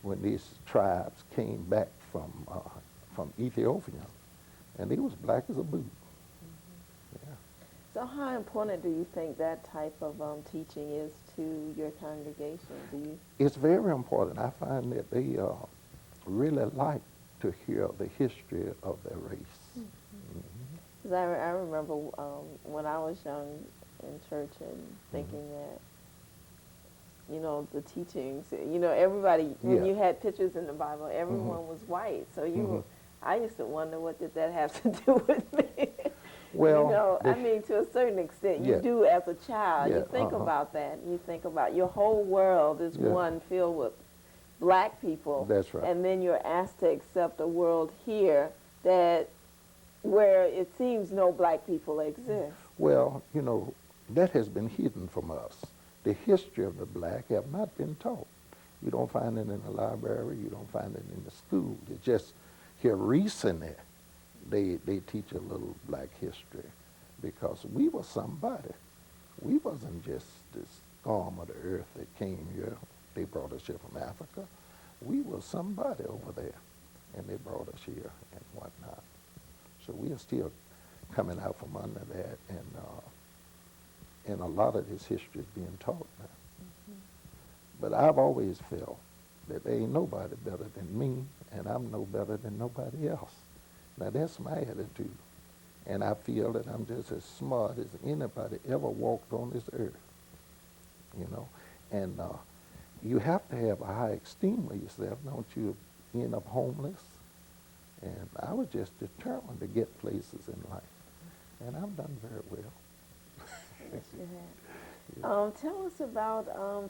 when these tribes came back from Ethiopia, and they was black as a boot. Yeah. So how important do you think that type of teaching is to your congregation? Do you? It's very important. I find that they really like to hear the history of their race. Mhm. 'Cause I remember when I was young in church and thinking that, you know, the teachings, you know, everybody, when Yeah. you had pictures in the Bible, everyone was white. So you were, I used to wonder, what did that have to do with me? Well, you know, they- I mean, to a certain extent, you Yeah. do as a child. Yeah, You think uh-huh. about that. You think about your whole world is Yeah. one filled with black people. That's right. And then you're asked to accept a world here that where it seems no black people exist. Well, you know, that has been hidden from us. The history of the black have not been taught. You don't find it in the library. You don't find it in the school. It's just here recently they teach a little black history because we were somebody. We wasn't just this scum of the earth that came here. They brought us here from Africa. We were somebody over there, and they brought us here and whatnot. So we are still coming out from under that, and a lot of this history is being taught now. But I've always felt that there ain't nobody better than me, and I'm no better than nobody else. Now that's my attitude, and I feel that I'm just as smart as anybody ever walked on this earth. You know, and you have to have a high esteem of yourself, don't you? End up homeless. And I was just determined to get places in life, and I've done very well. Yes, you have. Tell us about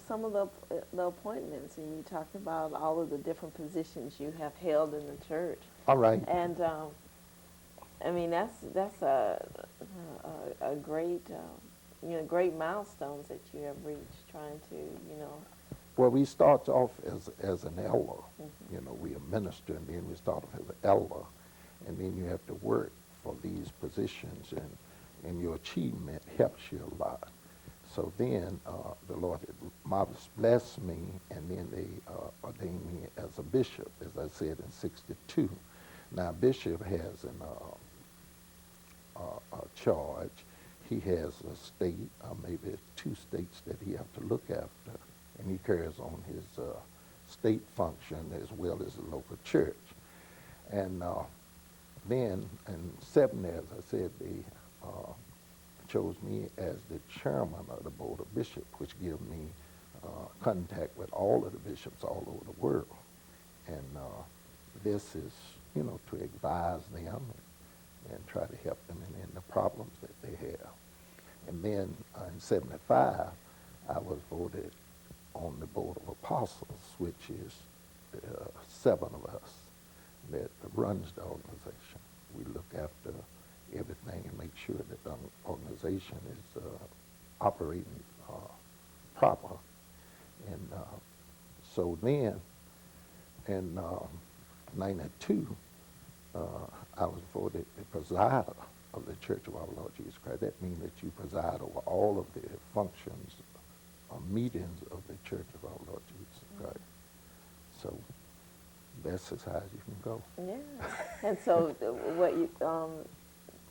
some of the appointments, and you talked about all of the different positions you have held in the church. All right. And I mean, that's a great you know, great milestones that you have reached, trying to, you know. Well, we start off as an elder. You know, we are minister, and then we start off as an elder, and then you have to work for these positions, and your achievement helps you a lot. So then the Lord marvelous blessed me, and then they ordained me as a bishop, as I said, in '62. Now, a bishop has a charge. He has a state, maybe 2 states that he has to look after, and he carries on his state function as well as the local church. And then in '70, as I said, they chose me as the chairman of the Board of Bishops, which gave me contact with all of the bishops all over the world. And this is, you know, to advise them and try to help them in the problems that they have. And then in '75, I was voted on the Board of Apostles, which is 7 of us that runs the organization. We look after everything and make sure that the organization is operating proper. And so then in '92, I was voted the presider of the Church of our Lord Jesus Christ. That means that you preside over all of the functions or meetings of the Church of our Lord Jesus Christ. So that's as high as you can go. Yeah. And so what you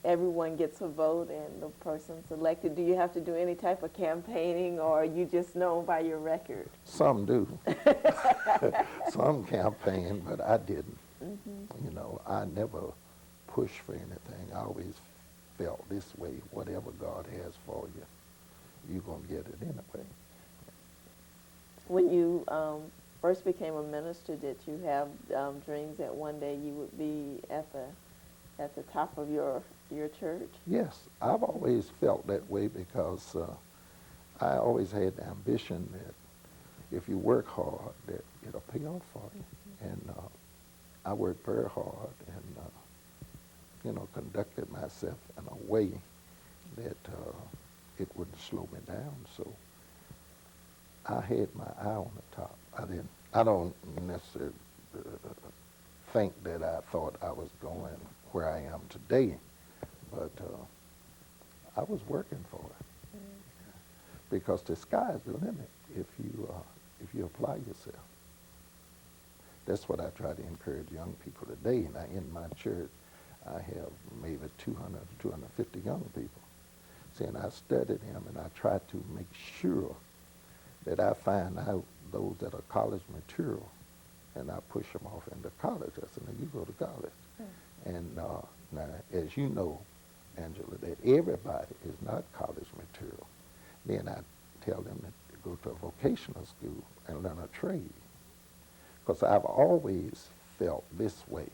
everyone gets a vote, and the person's elected. Do you have to do any type of campaigning, or are you just known by your record? Some do. Some campaign, but I didn't. You know, I never pushed for anything. I always felt this way: whatever God has for you, you're going to get it anyway. When you first became a minister, did you have dreams that one day you would be at the top of your church? Yes, I've always felt that way because I always had the ambition that if you work hard, that it'll pay off for you. And I worked very hard and, you know, conducted myself in a way that it wouldn't slow me down. So I had my eye on the top. I don't necessarily think that I thought I was going where I am today, but I was working for it. Because the sky is the limit if you apply yourself. That's what I try to encourage young people today. Now, in my church, I have maybe 200, 250 young people. See, and I study them, and I try to make sure that I find out those that are college material, and I push them off into college. I said, now you go to college. And now, as you know, Angela, that everybody is not college material. Then I tell them to go to a vocational school and learn a trade. Because I've always felt this way.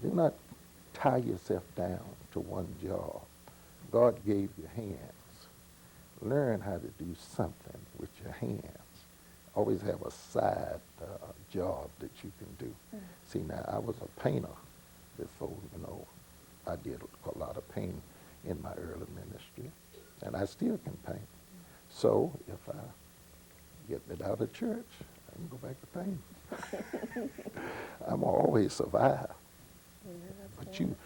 Do not tie yourself down to one job. God gave you hands. Learn how to do something with your hands. Always have a side job that you can do. See, now, I was a painter before, I did a lot of painting in my early ministry, and I still can paint. So if I get it out of church, I can go back to painting. I'm always survive. Yeah, that's But wonderful.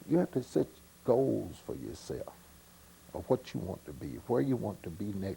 you have to set goals for yourself of what you want to be, where you want to be next